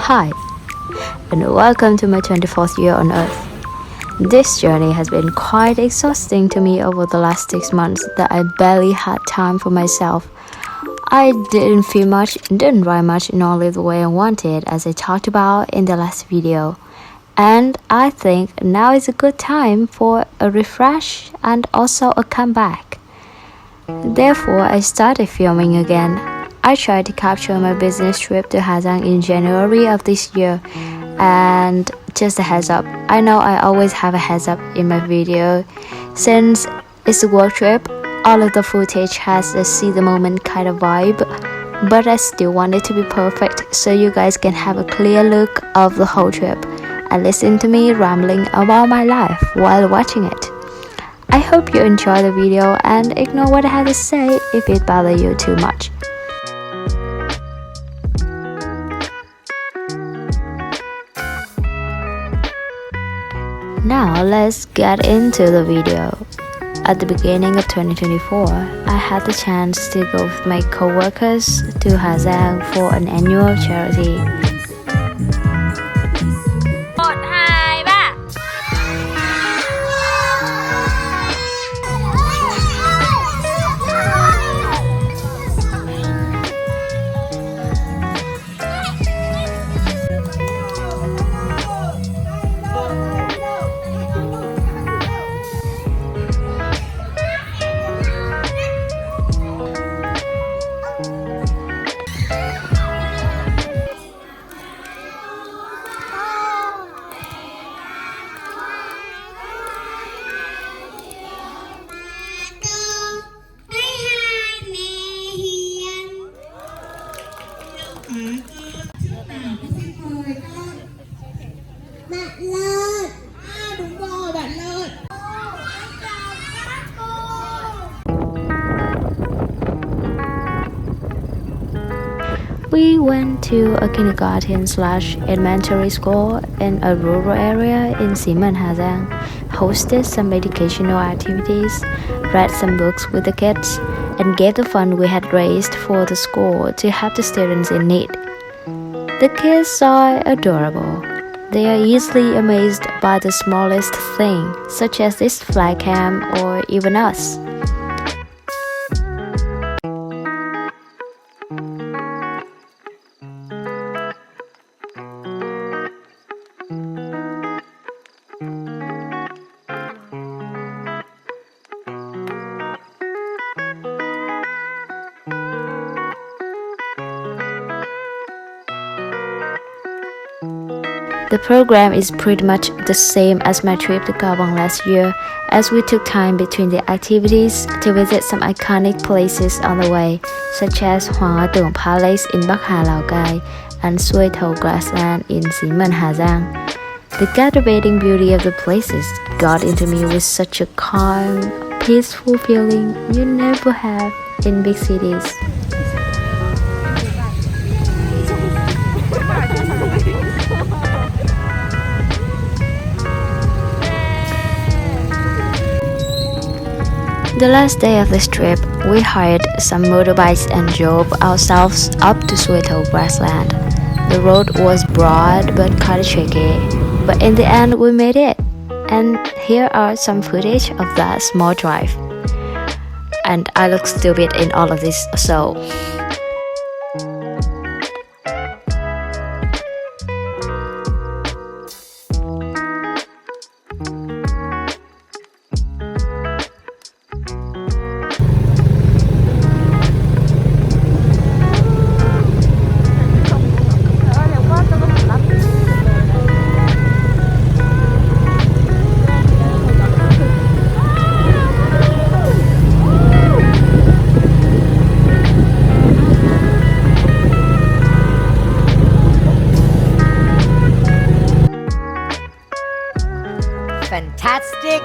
Hi, and welcome to my 24th year on Earth. This journey has been quite exhausting to me over the last 6 months that I barely had time for myself. I didn't feel much, didn't write much, nor live the way I wanted, as I talked about in the last video. And I think now is a good time for a refresh and also a comeback. Therefore, I started filming again. I tried to capture my business trip to Ha Giang in January of this year. And just a heads up, I know I always have a heads up in my video. Since it's a work trip, all of the footage has a see the moment kind of vibe. But I still want it to be perfect so you guys can have a clear look of the whole trip and listen to me rambling about my life while watching it. I hope you enjoy the video and ignore what I have to say if it bothers you too much. Now let's get into the video. At the beginning of 2024, I had the chance to go with my co-workers to Ha Giang for an annual charity. We went to a kindergarten/elementary school in a rural area in Domini, Ha Giang, hosted some educational activities, read some books with the kids, and gave the fund we had raised for the school to help the students in need. The kids are adorable. They are easily amazed by the smallest thing, such as this flag cam or even us. The program is pretty much the same as my trip to Chào last year, as we took time between the activities to visit some iconic places on the way, such as Hoa Tượng Palace in Bắc Hà, Lào Cai, and Suối Thầu Grassland in Domini, Ha Giang. The captivating beauty of the places got into me with such a calm, peaceful feeling you never have in big cities. The last day of this trip, we hired some motorbikes and drove ourselves up to Suối Thầu Grassland. The road was broad but kind of tricky, but in the end we made it. And here are some footage of that small drive. And I look stupid in all of this, so... Fantastic,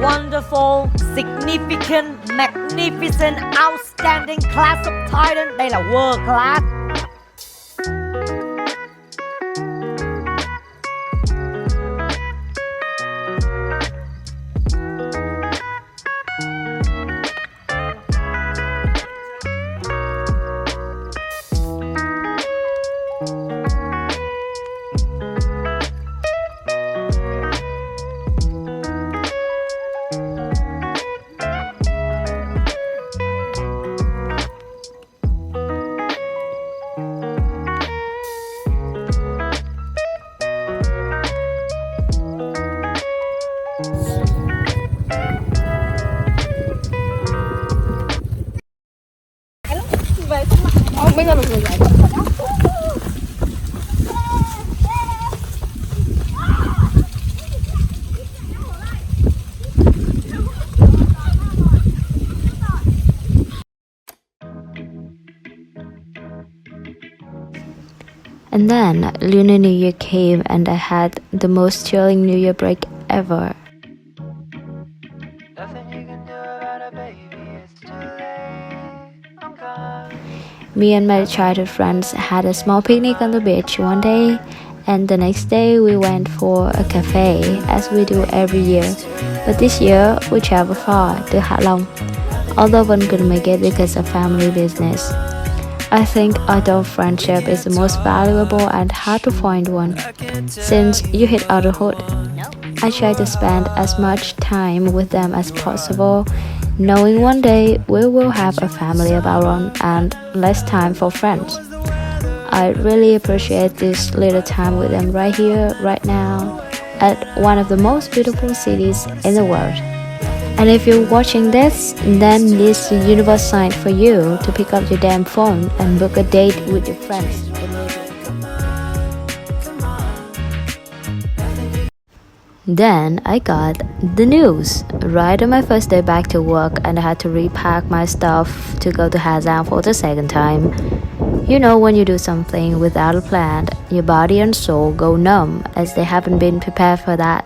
wonderful, significant, magnificent, outstanding, class of Titan. Đây là world class. biết là một người giải thích. And then Lunar New Year came and I had the most chilling New Year break ever. Me and my childhood friends had a small picnic on the beach one day, and the next day we went for a cafe as we do every year. But this year we traveled far to Ha Giang, although one couldn't make it because of family business. I think adult friendship is the most valuable and hard to find one, since you hit adulthood. I try to spend as much time with them as possible, knowing one day we will have a family of our own and less time for friends. I really appreciate this little time with them right here, right now, at one of the most beautiful cities in the world. And if you're watching this, then it's the universe sign for you to pick up your damn phone and book a date with your friends. Then I got the news right on my first day back to work, and I had to repack my stuff to go to Ha Giang for the second time. You know, when you do something without a plan, your body and soul go numb as they haven't been prepared for that,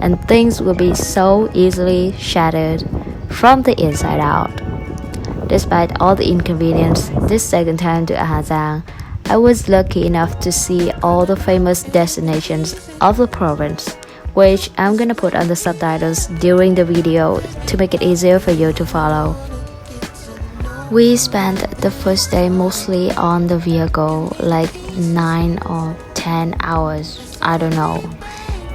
and things will be so easily shattered from the inside out. Despite all the inconvenience, this second time to Ha Giang, I was lucky enough to see all the famous destinations of the province, which I'm gonna put on the subtitles during the video to make it easier for you to follow. We spent the first day mostly on the vehicle, like 9 or 10 hours, I don't know.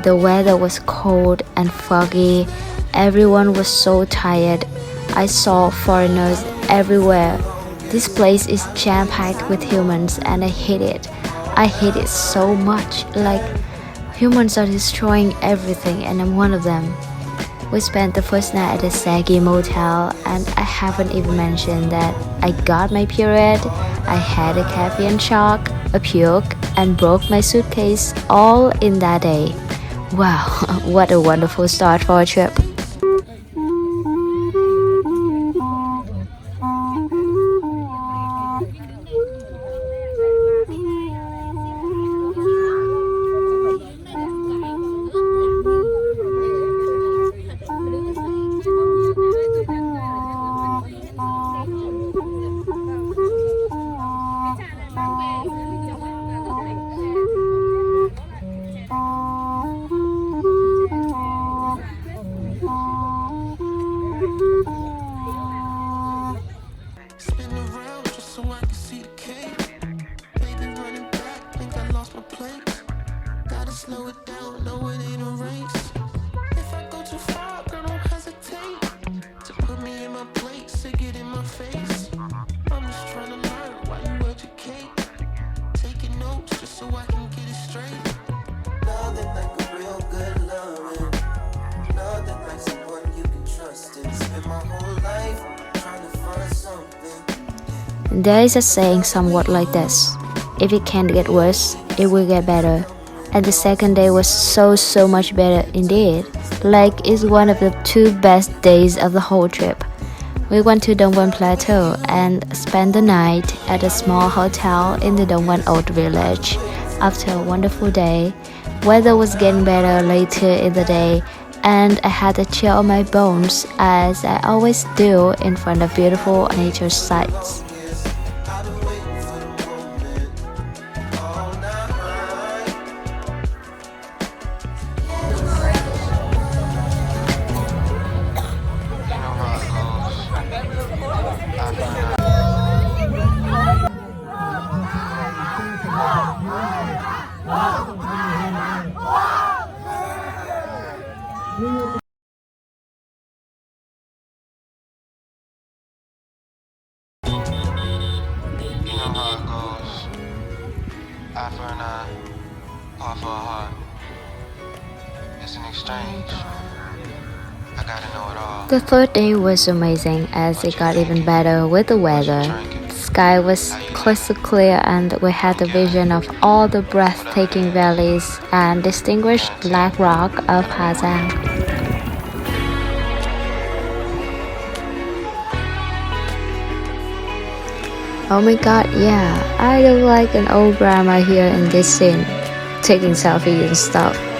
The weather was cold and foggy, everyone was so tired. I saw foreigners everywhere. This place is jam-packed with humans and I hate it. I hate it so much, like humans are destroying everything and I'm one of them. We spent the first night at the saggy motel, and I haven't even mentioned that I got my period, I had a caffeine shock, a puke, and broke my suitcase all in that day. Wow, what a wonderful start for a trip. Slow it down, no it ain't a race. If I go too far, girl, don't hesitate to put me in my place, to get in my face. I'm just trying to learn why you educate, taking notes just so I can get it straight. Nothing like a real good loving, nothing like someone you can trust in. Spend my whole life trying to find something. There is a saying somewhat like this: if it can't get worse, it will get better. And the second day was so much better indeed. Like it's one of the 2 best days of the whole trip. We went to Dongwon Plateau and spent the night at a small hotel in the Dongwon Old Village. After a wonderful day, weather was getting better later in the day, and I had a chill on my bones as I always do in front of beautiful nature sights. Eye for an eye, heart for a heart. It's an exchange. I gotta know it all. The third day was amazing as it got even better with the weather. sky was crystal clear and we had the vision of all the breathtaking valleys and distinguished black rock of Ha Giang. Oh my god, yeah, I look like an old grandma here in this scene, taking selfies and stuff.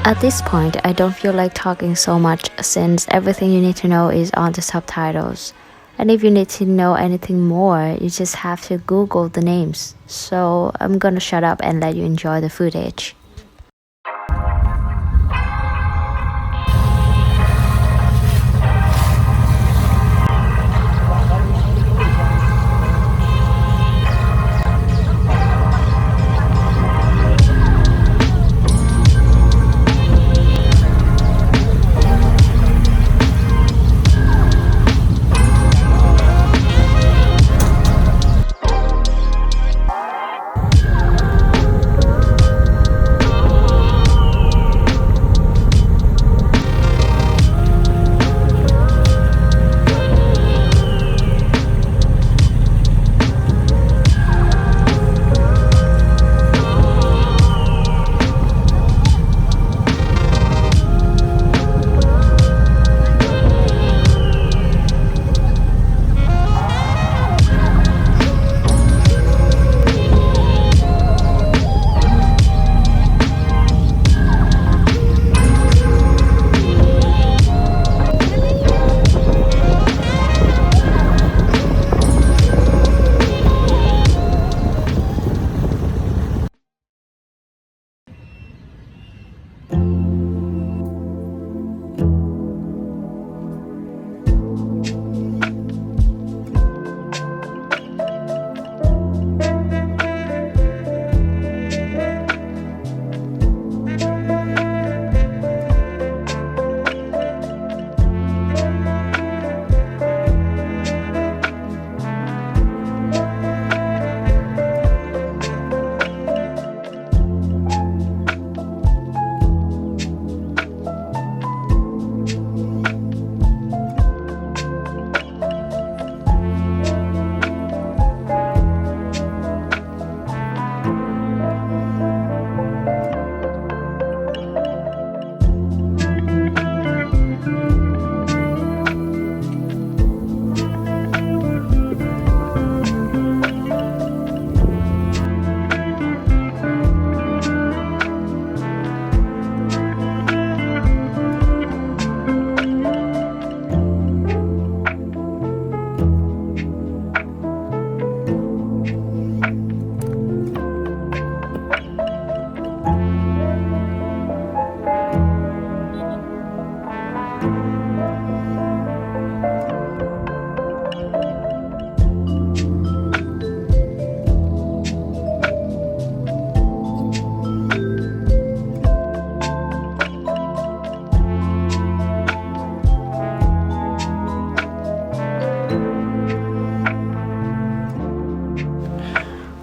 At this point, I don't feel like talking so much since everything you need to know is on the subtitles. And if you need to know anything more, you just have to Google the names. So I'm gonna shut up and let you enjoy the footage.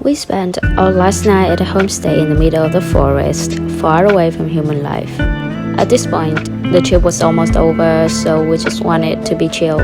We spent our last night at a homestay in the middle of the forest, far away from human life. At this point, the trip was almost over, so we just wanted to be chill.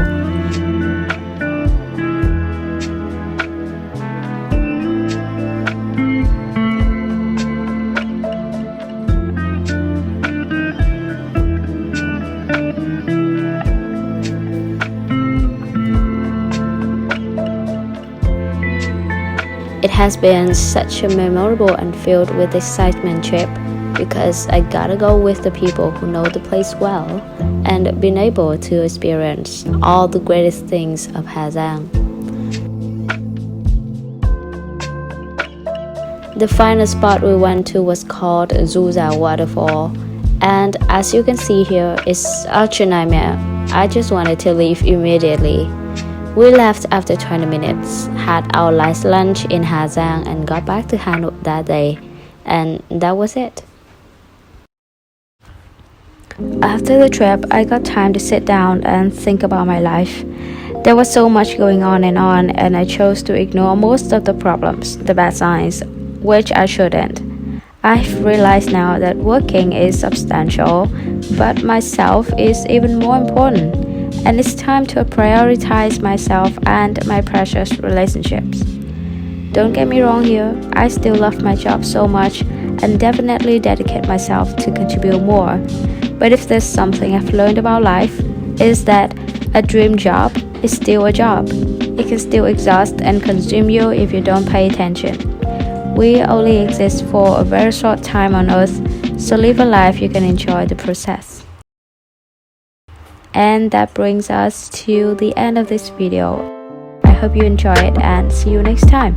It has been such a memorable and filled with excitement trip because I gotta go with the people who know the place well and been able to experience all the greatest things of Ha Giang. The final spot we went to was called Waterfall, And as you can see here, it's such a nightmare. I just wanted to leave immediately. We left after 20 minutes, had our last lunch in Ha Giang and got back to Hanoi that day. And that was it. After the trip, I got time to sit down and think about my life. There was so much going on, and I chose to ignore most of the problems, the bad signs, which I shouldn't. I've realized now that working is substantial, but myself is even more important, and it's time to prioritize myself and my precious relationships. Don't get me wrong here, I still love my job so much and definitely dedicate myself to contribute more. But if there's something I've learned about life, is that a dream job is still a job. It can still exhaust and consume you if you don't pay attention. We only exist for a very short time on earth, so live a life you can enjoy the process. And that brings us to the end of this video. I hope you enjoy it and see you next time.